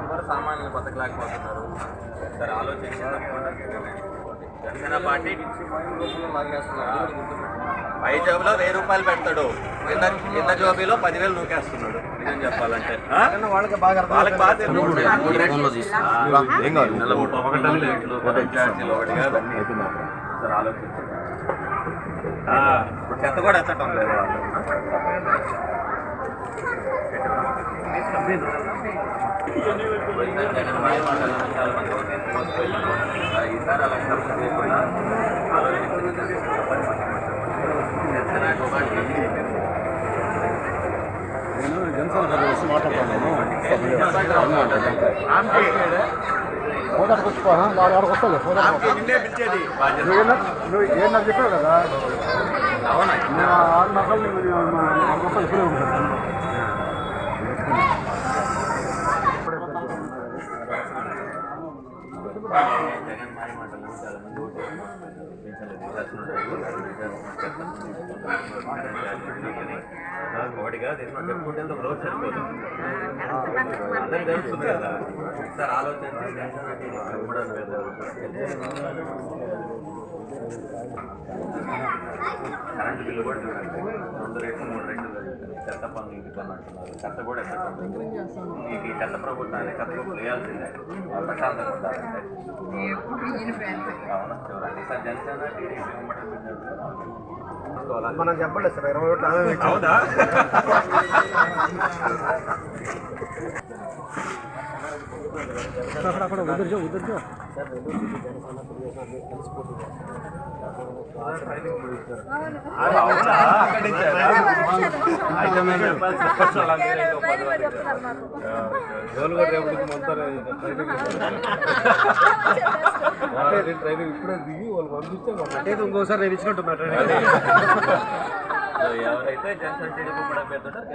ఎవరు సామాన్యులు బతకలేకపోతున్నారు సరే ఆలోచించి జనసేన పార్టీ పై జోబులో 1000 రూపాయలు పెడతాడు, కింద జోబీలో 10,000 నూకేస్తున్నాడు. నిజం చెప్పాలంటే వాళ్ళకి బాగా ఆలోచించారు. ఇప్పుడు చెత్త కూడా ఎత్తటం లేదు వాళ్ళు. ఈసారి అలా చేయకుండా నేను జనసేన కలిసి మాట్లాడుతున్నాను. నువ్వు ఏం నాకు చెప్పావు కదా, అవునా 6 నకలు ఇప్పుడే ఉంటాను. జగన్ మాయ మాటలు చాలా మంది ఒకటిగా చెప్పుకుంటే ఒక రోజు సరిపోదు. అందరికి తెలుస్తుంది కదా, సార్ ఆలోచించి కరెంటు బిల్లు కూడా చూడండి, 2 రేట్లు 3 రేట్లు చెత్త పనులు ఇంటి పనులు అంటున్నారు. చెత్త కూడా ఎక్కడ మీకు ఈ చెత్త ప్రభుత్వాన్ని చెత్త వేయాల్సిందే ప్రశాంతంగా ఉండాలంటే. అవునా చూడండి సార్, జనసేన మనం చెప్పలేదు సార్ 20 ఓట్లు. అవునా అక్కడ ఉదర్జో ట్రైనింగ్ ఇప్పుడే దిగి వాళ్ళు పంపిస్తే ఇంకోసారి నేను ఇచ్చినట్టున్నా ట్రైనింగ్. ఎవరైతే జనసేన టీడీపీ కూడా పెడుతుంటారు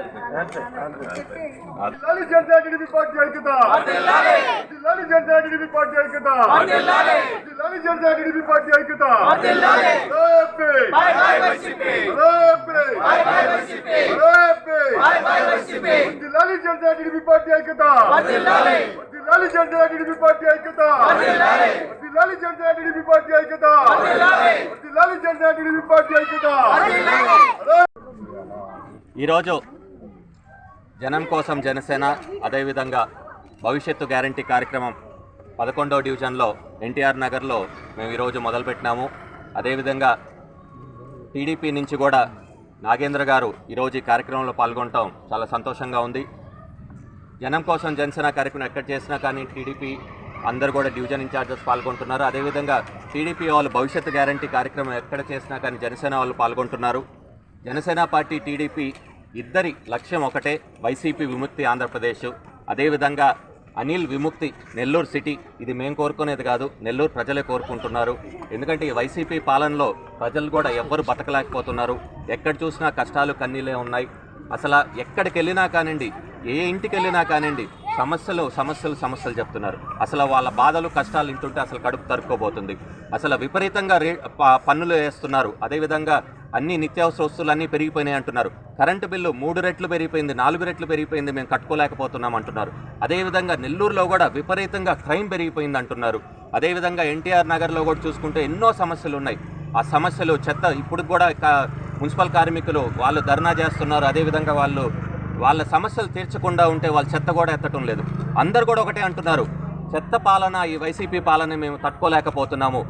ఈరోజు జనం కోసం జనసేన అదేవిధంగా భవిష్యత్తు గ్యారంటీ కార్యక్రమం 11వ డివిజన్లో ఎన్టీఆర్ నగర్లో మేము ఈరోజు మొదలుపెట్టినాము. అదేవిధంగా టీడీపీ నుంచి కూడా నాగేంద్ర గారు ఈరోజు ఈ కార్యక్రమంలో పాల్గొనటం చాలా సంతోషంగా ఉంది. జనం కోసం జనసేన కార్యక్రమం ఎక్కడ చేసినా కానీ టీడీపీ అందరూ కూడా డివిజన్ ఇన్ఛార్జెస్ పాల్గొంటున్నారు. అదేవిధంగా టీడీపీ వాళ్ళు భవిష్యత్తు గ్యారంటీ కార్యక్రమం ఎక్కడ చేసినా కానీ జనసేన వాళ్ళు పాల్గొంటున్నారు. జనసేన పార్టీ టీడీపీ ఇద్దరి లక్ష్యం ఒకటే, వైసీపీ విముక్తి ఆంధ్రప్రదేశ్, అదేవిధంగా అనిల్ విముక్తి నెల్లూరు సిటీ. ఇది మేము కోరుకునేది కాదు, నెల్లూరు ప్రజలే కోరుకుంటున్నారు. ఎందుకంటే ఈ వైసీపీ పాలనలో ప్రజలు కూడా ఎవ్వరు బతకలేకపోతున్నారు. ఎక్కడ చూసినా కష్టాలు కన్నీలే ఉన్నాయి. అసలు ఎక్కడికి వెళ్ళినా కానివ్వండి, ఏ ఇంటికి వెళ్ళినా కానివ్వండి, సమస్యలు చెప్తున్నారు. అసలు వాళ్ళ బాధలు కష్టాలు వింటుంటే అసలు కడుపు తరుక్కోబోతుంది. అసలు విపరీతంగా పన్నులు వేస్తున్నారు. అదేవిధంగా అన్ని నిత్యావసర వస్తువులు అన్నీ పెరిగిపోయినాయి అంటున్నారు. కరెంటు బిల్లు 3 రెట్లు పెరిగిపోయింది, 4 రెట్లు పెరిగిపోయింది, మేము కట్టుకోలేకపోతున్నాం అంటున్నారు. అదేవిధంగా నెల్లూరులో కూడా విపరీతంగా క్రైమ్ పెరిగిపోయింది అంటున్నారు. అదేవిధంగా ఎన్టీఆర్ నగర్లో కూడా చూసుకుంటే ఎన్నో సమస్యలు ఉన్నాయి. ఆ సమస్యలు చెత్త ఇప్పుడు కూడా మున్సిపల్ కార్మికులు వాళ్ళు ధర్నా చేస్తున్నారు. అదేవిధంగా వాళ్ళ సమస్యలు తీర్చకుండా ఉంటే వాళ్ళు చెత్త కూడా ఎత్తటం లేదు. అందరు కూడా ఒకటే అంటున్నారు, చెత్త పాలన, ఈ వైసీపీ పాలన మేము తట్టుకోలేకపోతున్నాము.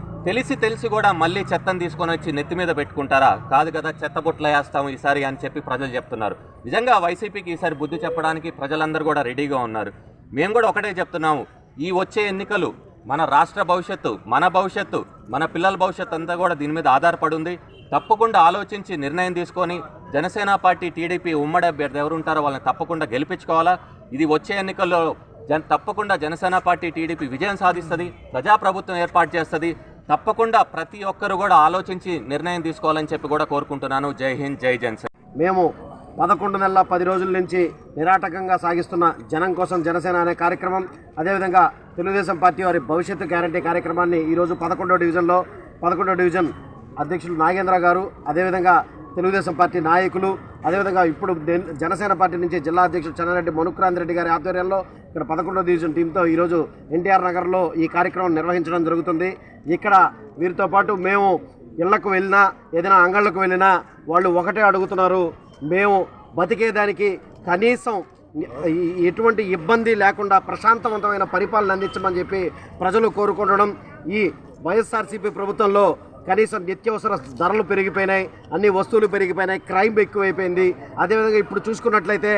తెలిసి కూడా మళ్ళీ చెత్తను తీసుకొని వచ్చి నెత్తి మీద పెట్టుకుంటారా? కాదు కదా, చెత్త బుట్టలు వేస్తాము ఈసారి అని చెప్పి ప్రజలు చెప్తున్నారు. నిజంగా వైసీపీకి ఈసారి బుద్ధి చెప్పడానికి ప్రజలందరూ కూడా రెడీగా ఉన్నారు. మేము కూడా ఒకటే చెప్తున్నాము, ఈ వచ్చే ఎన్నికలు మన రాష్ట్ర భవిష్యత్తు, మన భవిష్యత్తు, మన పిల్లల భవిష్యత్తు అంతా కూడా దీని మీద ఆధారపడి ఉంది. తప్పకుండా ఆలోచించి నిర్ణయం తీసుకొని జనసేన పార్టీ టీడీపీ ఉమ్మడి అభ్యర్థి ఎవరు ఉంటారో వాళ్ళని తప్పకుండా గెలిపించుకోవాలా. ఇది వచ్చే ఎన్నికల్లో తప్పకుండా జనసేన పార్టీ టీడీపీ విజయం సాధిస్తుంది, ప్రజాప్రభుత్వం ఏర్పాటు చేస్తుంది. తప్పకుండా ప్రతి ఒక్కరు కూడా ఆలోచించి నిర్ణయం తీసుకోవాలని చెప్పి కూడా కోరుకుంటున్నాను. జై హింద్, జై జనసేన. మేము 11 నెలల 10 రోజుల నుంచి నిరాటకంగా సాగిస్తున్న జనం కోసం జనసేన అనే కార్యక్రమం, అదేవిధంగా తెలుగుదేశం పార్టీ వారి భవిష్యత్తు గ్యారంటీ కార్యక్రమాన్ని ఈరోజు 11వ డివిజన్ అధ్యక్షులు నాగేంద్ర గారు, అదేవిధంగా తెలుగుదేశం పార్టీ నాయకులు, అదేవిధంగా ఇప్పుడు జనసేన పార్టీ నుంచి జిల్లా అధ్యక్షుడు చెన్నారెడ్డి మనుక్రాంత్ రెడ్డి గారి ఆధ్వర్యంలో ఇక్కడ 11వ డివిజన్ టీంతో ఈరోజు ఎన్టీఆర్ నగర్లో ఈ కార్యక్రమం నిర్వహించడం జరుగుతుంది. ఇక్కడ వీరితో పాటు మేము ఇళ్లకు వెళ్ళినా ఏదైనా అంగళ్ళకు వెళ్ళినా వాళ్ళు ఒకటే అడుగుతున్నారు, మేము బతికేదానికి కనీసం ఎటువంటి ఇబ్బంది లేకుండా ప్రశాంతవంతమైన పరిపాలన అందించమని చెప్పి ప్రజలు కోరుకుంటడం. ఈ వైఎస్ఆర్సీపీ ప్రభుత్వంలో కనీసం నిత్యావసర ధరలు పెరిగిపోయినాయి, అన్ని వస్తువులు పెరిగిపోయినాయి, క్రైమ్ ఎక్కువైపోయింది. అదేవిధంగా ఇప్పుడు చూసుకున్నట్లయితే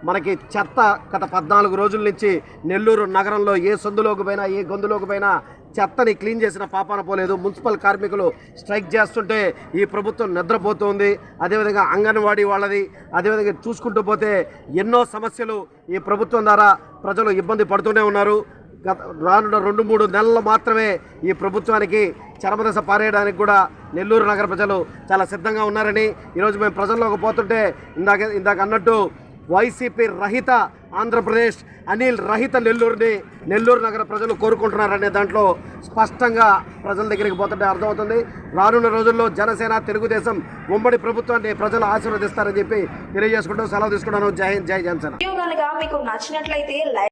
మనకి చెత్త గత 14 రోజుల నుంచి నెల్లూరు నగరంలో ఏ సందులోకి పోయినా ఏ గొంతులోకి పోయినా చెత్తని క్లీన్ చేసిన పాపాన పోలేదు. మున్సిపల్ కార్మికులు స్ట్రైక్ చేస్తుంటే ఈ ప్రభుత్వం నిద్రపోతుంది. అదేవిధంగా అంగన్వాడీ వాళ్ళది, అదేవిధంగా చూసుకుంటూ పోతే ఎన్నో సమస్యలు ఈ ప్రభుత్వం ద్వారా ప్రజలు ఇబ్బంది పడుతూనే ఉన్నారు. గత రానున్న 2-3 నెలలు మాత్రమే ఈ ప్రభుత్వానికి చరమదశ పారేయడానికి కూడా నెల్లూరు నగర ప్రజలు చాలా సిద్ధంగా ఉన్నారని ఈరోజు మేము ప్రజల్లోకి పోతుంటే ఇందాక అన్నట్టు వైసీపీ రహిత ఆంధ్రప్రదేశ్, అనిల్ రహిత నెల్లూరు నగర ప్రజలు కోరుకుంటున్నారనే దాంట్లో స్పష్టంగా ప్రజల దగ్గరికి పోతుంటే అర్థమవుతుంది. రానున్న రోజుల్లో జనసేన తెలుగుదేశం ఉమ్మడి ప్రభుత్వాన్ని ప్రజలు ఆశీర్వదిస్తారని చెప్పి తెలియజేసుకుంటూ సెలవు తీసుకున్నాను. జై హింద్, జై జనసేన. మీకు నచ్చినట్లయితే